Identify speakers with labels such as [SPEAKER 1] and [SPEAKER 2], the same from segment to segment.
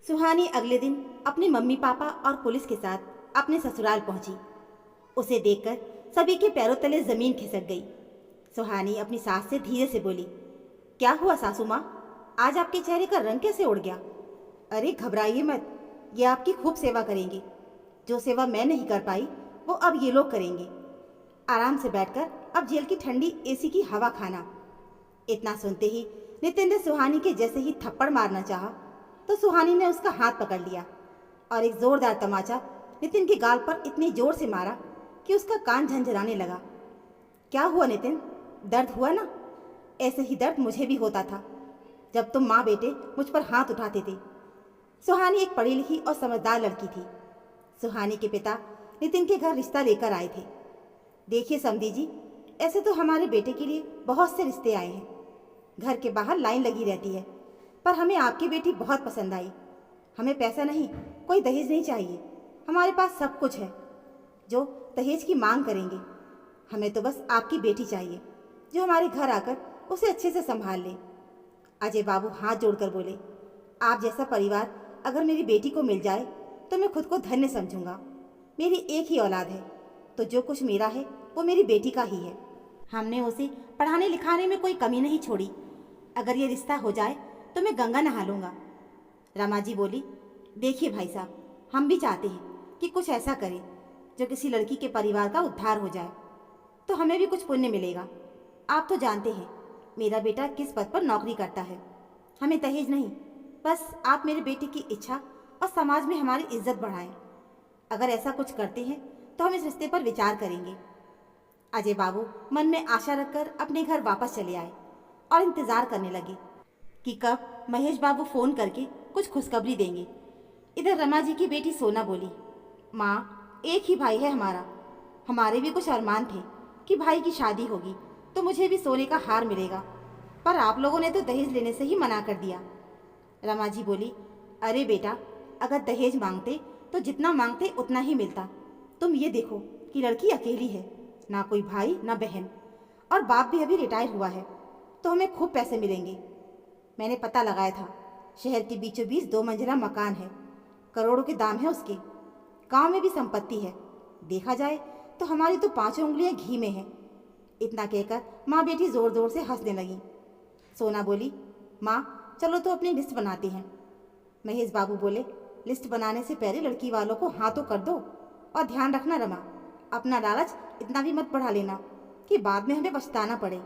[SPEAKER 1] सुहानी अगले दिन अपने मम्मी पापा और पुलिस के साथ अपने ससुराल पहुंची। उसे देखकर सभी के पैरों तले जमीन खिसक गई। सुहानी अपनी सास से धीरे से बोली, क्या हुआ सासू माँ, आज आपके चेहरे का रंग कैसे उड़ गया? अरे घबराइए मत, ये आपकी खूब सेवा करेंगे। जो सेवा मैं नहीं कर पाई वो अब ये लोग करेंगे। आराम से बैठकर अब जेल की ठंडी एसी की हवा खाना। इतना सुनते ही नितिन ने सुहानी के जैसे ही थप्पड़ मारना चाहा तो सुहानी ने उसका हाथ पकड़ लिया और एक जोरदार तमाचा नितिन के गाल पर इतनी जोर से मारा कि उसका कान झंझनाने लगा। क्या हुआ नितिन, दर्द हुआ ना? ऐसे ही दर्द मुझे भी होता था जब तुम माँ बेटे मुझ पर हाथ उठाते थे। सुहानी एक पढ़ी लिखी और समझदार लड़की थी। सुहानी के पिता नितिन के घर रिश्ता लेकर आए थे। देखिए समधी जी, ऐसे तो हमारे बेटे के लिए बहुत से रिश्ते आए हैं। घर के बाहर लाइन लगी रहती है, पर हमें आपकी बेटी बहुत पसंद आई। हमें पैसा नहीं, कोई दहेज नहीं चाहिए। हमारे पास सब कुछ है जो दहेज की मांग करेंगे। हमें तो बस आपकी बेटी चाहिए जो हमारे घर आकर उसे अच्छे से संभाल ले। अजय बाबू हाथ जोड़कर बोले, आप जैसा परिवार अगर मेरी बेटी को मिल जाए तो मैं खुद को धन्य समझूंगा। मेरी एक ही औलाद है तो जो कुछ मेरा है वो मेरी बेटी का ही है। हमने उसे पढ़ाने लिखाने में कोई कमी नहीं छोड़ी। अगर ये रिश्ता हो जाए तो मैं गंगा नहा लूँगा। रमा जी बोली, देखिए भाई साहब, हम भी चाहते हैं कि कुछ ऐसा करें जो किसी लड़की के परिवार का उद्धार हो जाए, तो हमें भी कुछ पुण्य मिलेगा। आप तो जानते हैं मेरा बेटा किस पद पर नौकरी करता है। हमें दहेज नहीं, बस आप मेरे बेटे की इच्छा और समाज में हमारी इज्जत बढ़ाएं। अगर ऐसा कुछ करते हैं तो हम इस रिश्ते पर विचार करेंगे। अजय बाबू मन में आशा रखकर अपने घर वापस चले आए और इंतजार करने लगे कि कब महेश बाबू फोन करके कुछ खुशखबरी देंगे। इधर रमा जी की बेटी सोना बोली, माँ एक ही भाई है हमारा। हमारे भी कुछ अरमान थे कि भाई की शादी होगी तो मुझे भी सोने का हार मिलेगा, पर आप लोगों ने तो दहेज लेने से ही मना कर दिया। रमा जी बोली, अरे बेटा, अगर दहेज मांगते तो जितना मांगते उतना ही मिलता। तुम ये देखो कि लड़की अकेली है, ना कोई भाई ना बहन, और बाप भी अभी रिटायर हुआ है, तो हमें खूब पैसे मिलेंगे। मैंने पता लगाया था, शहर के बीचों बीच 2 मंजिला मकान है, करोड़ों के दाम है उसके। गांव में भी संपत्ति है, देखा जाए तो हमारी तो 5 उंगलियां घी में हैं। इतना कहकर माँ बेटी जोर जोर से हंसने लगी। सोना बोली, माँ चलो तो अपनी लिस्ट बनाते हैं। महेश बाबू बोले, लिस्ट बनाने से पहले लड़की वालों को हाँ तो कर दो, और ध्यान रखना रमा, अपना लालच इतना भी मत बढ़ा लेना कि बाद में हमें पछताना पड़े।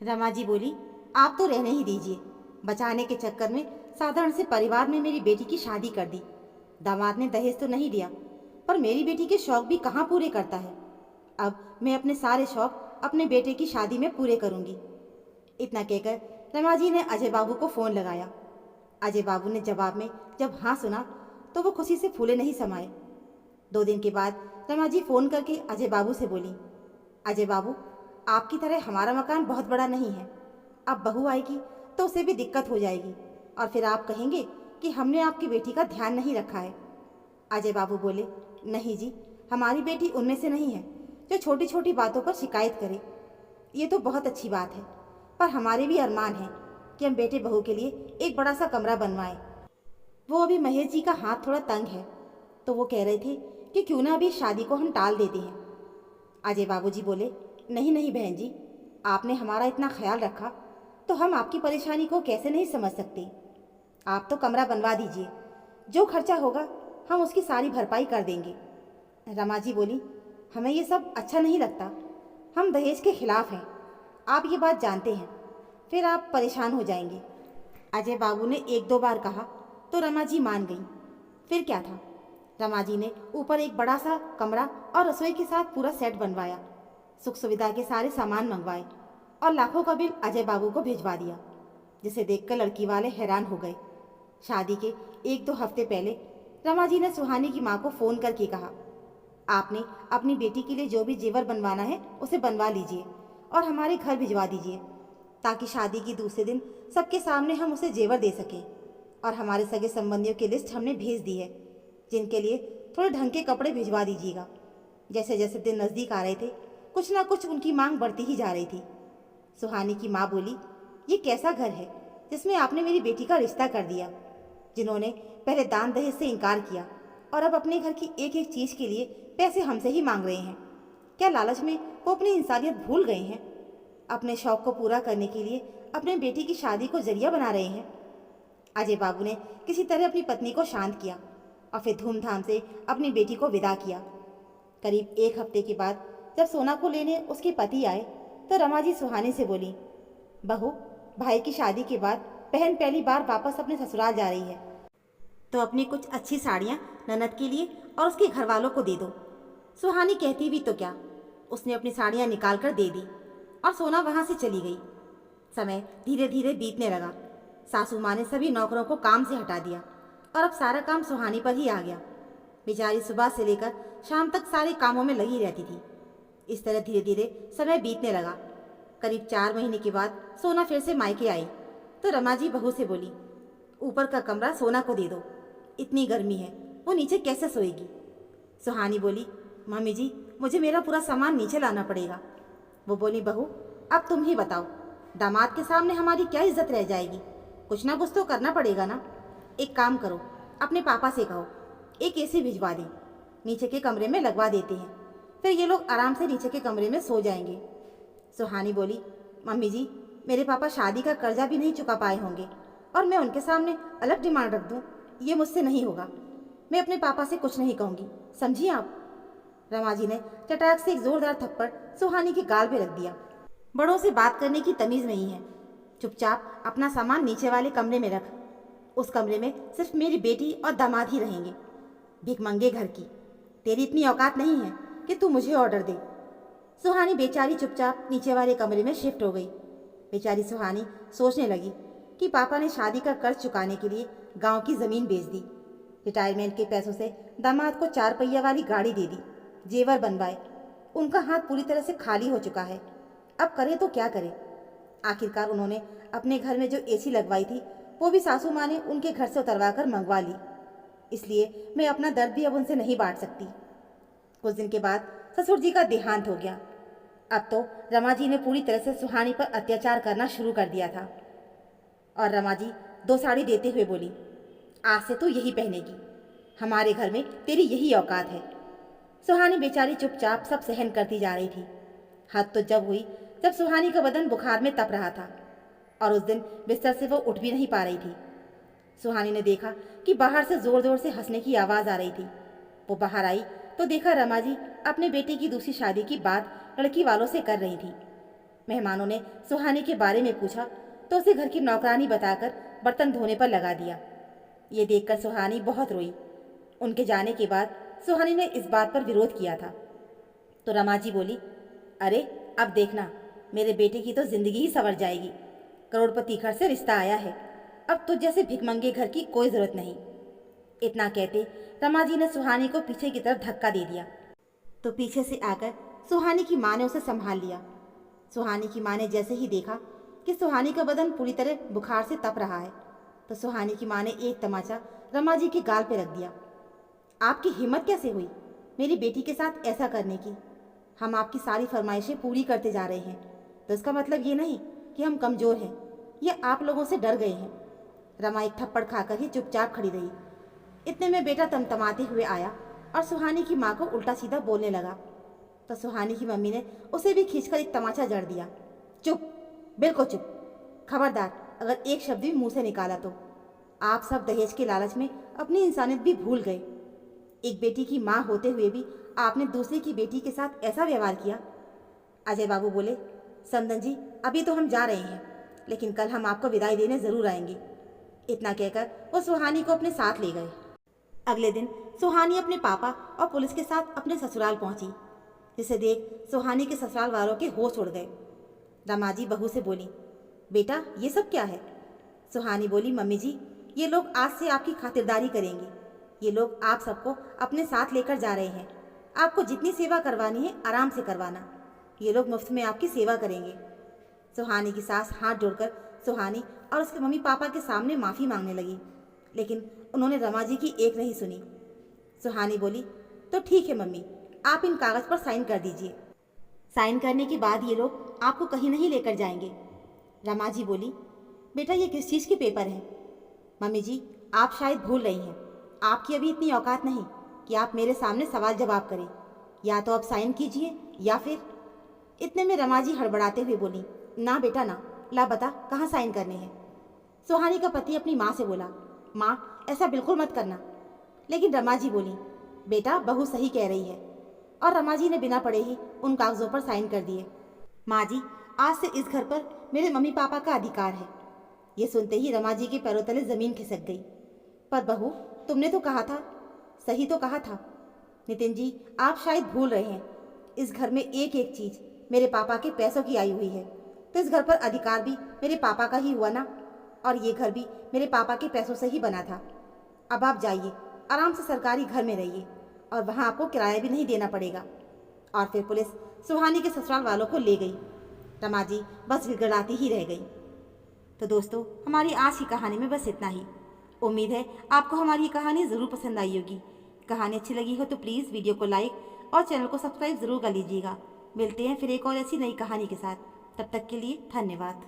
[SPEAKER 1] रमा जी बोली, आप तो रहने ही दीजिए। बचाने के चक्कर में साधारण से परिवार में मेरी बेटी की शादी कर दी। दामाद ने दहेज तो नहीं दिया, पर मेरी बेटी के शौक भी कहाँ पूरे करता है। अब मैं अपने सारे शौक अपने बेटे की शादी में पूरे करूँगी। इतना कहकर रमा जी ने अजय बाबू को फ़ोन लगाया। अजय बाबू ने जवाब में जब हाँ सुना तो वो खुशी से फूले नहीं समाए। 2 दिन के बाद रमा जी फ़ोन करके अजय बाबू से बोली, अजय बाबू, आपकी तरह हमारा मकान बहुत बड़ा नहीं है। अब बहू आएगी तो उसे भी दिक्कत हो जाएगी और फिर आप कहेंगे कि हमने आपकी बेटी का ध्यान नहीं रखा है। अजय बाबू बोले, नहीं जी, हमारी बेटी उनमें से नहीं है जो छोटी छोटी बातों पर शिकायत करे। ये तो बहुत अच्छी बात है, पर हमारे भी अरमान हैं कि हम बेटे बहू के लिए एक बड़ा सा कमरा बनवाएं। वो अभी महेश जी का हाथ थोड़ा तंग है, तो वो कह रहे थे कि क्यों ना अभी शादी को हम टाल देते हैं। अजय बाबूजी बोले, नहीं नहीं बहन जी, आपने हमारा इतना ख्याल रखा तो हम आपकी परेशानी को कैसे नहीं समझ सकते। आप तो कमरा बनवा दीजिए, जो खर्चा होगा हम उसकी सारी भरपाई कर देंगे। रमा जी बोली, हमें ये सब अच्छा नहीं लगता, हम दहेज के खिलाफ हैं। आप ये बात जानते हैं, फिर आप परेशान हो जाएंगे। अजय बाबू ने 1-2 बार कहा तो रमा जी मान गई। फिर क्या था, रमा जी ने ऊपर एक बड़ा सा कमरा और रसोई के साथ पूरा सेट बनवाया, सुख सुविधा के सारे सामान मंगवाए और लाखों का बिल अजय बाबू को भिजवा दिया, जिसे देखकर लड़की वाले हैरान हो गए। शादी के 1-2 हफ्ते पहले रमा जी ने सुहानी की माँ को फ़ोन करके कहा, आपने अपनी बेटी के लिए जो भी जेवर बनवाना है उसे बनवा लीजिए और हमारे घर भिजवा दीजिए, ताकि शादी की दूसरे दिन सबके सामने हम उसे जेवर दे सकें। और हमारे सगे संबंधियों की लिस्ट हमने भेज दी है, जिनके लिए थोड़े ढंग के कपड़े भिजवा दीजिएगा। जैसे जैसे दिन नज़दीक आ रहे थे, कुछ ना कुछ उनकी मांग बढ़ती ही जा रही थी। सुहानी की माँ बोली, ये कैसा घर है जिसमें आपने मेरी बेटी का रिश्ता कर दिया? जिन्होंने पहले दान दहेज से इनकार किया और अब अपने घर की एक एक चीज़ के लिए पैसे हमसे ही मांग रहे हैं। क्या लालच में वो अपनी इंसानियत भूल गए हैं? अपने शौक को पूरा करने के लिए अपने बेटी की शादी को जरिया बना रहे हैं। अजय बाबू ने किसी तरह अपनी पत्नी को शांत किया और फिर धूमधाम से अपनी बेटी को विदा किया। करीब एक हफ्ते के बाद जब सोना को लेने उसके पति आए तो रमा जी सुहानी से बोली, बहू, भाई की शादी के बाद बहन पहली बार वापस अपने ससुराल जा रही है, तो अपनी कुछ अच्छी साड़ियाँ ननद के लिए और उसके घर वालों को दे दो। सुहानी कहती भी तो क्या, उसने अपनी साड़ियाँ निकाल कर दे दी और सोना वहाँ से चली गई। समय धीरे धीरे बीतने लगा। सासू माँ ने सभी नौकरों को काम से हटा दिया और अब सारा काम सुहानी पर ही आ गया। बेचारी सुबह से लेकर शाम तक सारे कामों में लगी रहती थी। इस तरह धीरे धीरे समय बीतने लगा। करीब 4 महीने के बाद सोना फिर से मायके आई तो रमा जी बहू से बोली, ऊपर का कमरा सोना को दे दो, इतनी गर्मी है, वो नीचे कैसे सोएगी। सुहानी बोली, मम्मी जी, मुझे मेरा पूरा सामान नीचे लाना पड़ेगा। वो बोली, बहू, अब तुम ही बताओ, दामाद के सामने हमारी क्या इज्जत रह जाएगी? कुछ ना कुछ तो करना पड़ेगा ना। एक काम करो, अपने पापा से कहो एक एसी भिजवा दें, नीचे के कमरे में लगवा देते हैं, फिर ये लोग आराम से नीचे के कमरे में सो जाएंगे। सुहानी बोली, मम्मी जी, मेरे पापा शादी का कर्जा भी नहीं चुका पाए होंगे और मैं उनके सामने अलग डिमांड रख दूं, ये मुझसे नहीं होगा। मैं अपने पापा से कुछ नहीं कहूँगी, समझिए आप। रमा जी ने चटाक से एक जोरदार थप्पड़ सुहानी के गाल पे रख दिया। बड़ों से बात करने की तमीज़ नहीं है, चुपचाप अपना सामान नीचे वाले कमरे में रख। उस कमरे में सिर्फ मेरी बेटी और दामाद ही रहेंगे। भिखमंगे घर की, तेरी इतनी औकात नहीं है कि तू मुझे ऑर्डर दे। सुहानी बेचारी चुपचाप नीचे वाले कमरे में शिफ्ट हो गई। बेचारी सुहानी सोचने लगी कि पापा ने शादी का कर्ज चुकाने के लिए गांव की ज़मीन बेच दी, रिटायरमेंट के पैसों से दामाद को 4 पहिया वाली गाड़ी दे दी, जेवर बनवाए। उनका हाथ पूरी तरह से खाली हो चुका है, अब करे तो क्या करे। आखिरकार उन्होंने अपने घर में जो एसी लगवाई थी वो भी सासू माँ ने उनके घर से उतरवा कर मंगवा ली। इसलिए मैं अपना दर्द भी अब उनसे नहीं बांट सकती। कुछ दिन के बाद ससुर जी का देहांत हो गया। अब तो रमा जी ने पूरी तरह से सुहानी पर अत्याचार करना शुरू कर दिया था और रमा जी 2 साड़ी देते हुए बोली, आज से तू यही पहनेगी, हमारे घर में तेरी यही औकात है। सुहानी बेचारी चुपचाप सब सहन करती जा रही थी। हद तो जब हुई जब सुहानी का बदन बुखार में तप रहा था और उस दिन बिस्तर से वो उठ भी नहीं पा रही थी। सुहानी ने देखा कि बाहर से जोर जोर से हंसने की आवाज़ आ रही थी। वो बाहर आई तो देखा रमा जी अपने बेटे की दूसरी शादी की बात लड़की वालों से कर रही थी। मेहमानों ने सुहानी के बारे में पूछा तो उसे घर की नौकरानी बताकर बर्तन धोने पर लगा दिया। ये देखकर सुहानी बहुत रोई। उनके जाने के बाद सुहानी ने इस बात पर विरोध किया था तो रमा जी बोली, अरे अब देखना, मेरे बेटे की तो जिंदगी ही संवर जाएगी। करोड़पति घर से रिश्ता आया है, अब तुझ जैसे भिखमंगे घर की कोई ज़रूरत नहीं। इतना कहते रमा जी ने सुहानी को पीछे की तरफ धक्का दे दिया तो पीछे से आकर सुहानी की माँ ने उसे संभाल लिया। सुहानी की माँ ने जैसे ही देखा कि सुहानी का बदन पूरी तरह बुखार से तप रहा है तो सुहानी की माँ ने एक तमाचा रमा जी के गाल पे रख दिया। आपकी हिम्मत कैसे हुई मेरी बेटी के साथ ऐसा करने की? हम आपकी सारी फरमाइशें पूरी करते जा रहे हैं, तो इसका मतलब ये नहीं कि हम कमज़ोर हैं या आप लोगों से डर गए हैं। रमा एक थप्पड़ खाकर ही चुपचाप खड़ी रही। इतने में बेटा तमतमाते हुए आया और सुहानी की माँ को उल्टा सीधा बोलने लगा तो सुहानी की मम्मी ने उसे भी खींचकर एक तमाचा जड़ दिया। चुप, बिल्कुल चुप, खबरदार अगर एक शब्द भी मुंह से निकाला तो। आप सब दहेज के लालच में अपनी इंसानियत भी भूल गए। एक बेटी की माँ होते हुए भी आपने दूसरे की बेटी के साथ ऐसा व्यवहार किया। अजय बाबू बोले, समदन जी, अभी तो हम जा रहे हैं, लेकिन कल हम आपको विदाई देने ज़रूर आएंगे। इतना कहकर वो सुहानी को अपने साथ ले गए। अगले दिन सुहानी अपने पापा और पुलिस के साथ अपने ससुराल पहुंची, जिसे देख सुहानी के ससुराल वालों के होश उड़ गए। रमा जी बहू से बोली, बेटा ये सब क्या है? सुहानी बोली, मम्मी जी, ये लोग आज से आपकी खातिरदारी करेंगे। ये लोग आप सबको अपने साथ लेकर जा रहे हैं। आपको जितनी सेवा करवानी है आराम से करवाना। ये लोग मुफ्त में आपकी सेवा करेंगे। सुहानी की सास हाथ जोड़कर सुहानी और उसके मम्मी पापा के सामने माफ़ी मांगने लगी, लेकिन उन्होंने रमा जी की एक नहीं सुनी। सुहानी बोली, तो ठीक है मम्मी, आप इन कागज़ पर साइन कर दीजिए। साइन करने के बाद ये लोग आपको कहीं नहीं लेकर जाएंगे। रमा जी बोली, बेटा ये किस चीज़ के पेपर हैं? मम्मी जी, आप शायद भूल रही हैं, आपकी अभी इतनी औकात नहीं कि आप मेरे सामने सवाल जवाब करें। या तो आप साइन कीजिए या फिर। इतने में रमा जी हड़बड़ाते हुए बोली, ना बेटा ना, ला बता कहाँ साइन करने हैं। सुहानी का पति अपनी माँ से बोला, माँ ऐसा बिल्कुल मत करना। लेकिन रमा जी बोली, बेटा बहू सही कह रही है। और रमा जी ने बिना पढ़े ही उन कागजों पर साइन कर दिए। माँ जी, आज से इस घर पर मेरे मम्मी पापा का अधिकार है। ये सुनते ही रमा जी के पैरों तले जमीन खिसक गई। पर बहू, तुमने तो कहा था, सही तो कहा था। नितिन जी, आप शायद भूल रहे हैं, इस घर में एक एक चीज मेरे पापा के पैसों की आई हुई है, तो इस घर पर अधिकार भी मेरे पापा का ही हुआ ना। और ये घर भी मेरे पापा के पैसों से ही बना था। अब आप जाइए, आराम से सरकारी घर में रहिए, और वहाँ आपको किराया भी नहीं देना पड़ेगा। और फिर पुलिस सुहानी के ससुराल वालों को ले गई। रमा जी बस गिड़गिड़ाती ही रह गई। तो दोस्तों, हमारी आज की कहानी में बस इतना ही। उम्मीद है आपको हमारी ये कहानी ज़रूर पसंद आई होगी। कहानी अच्छी लगी हो तो प्लीज़ वीडियो को लाइक और चैनल को सब्सक्राइब ज़रूर कर लीजिएगा। मिलते हैं फिर एक और ऐसी नई कहानी के साथ। तब तक के लिए धन्यवाद।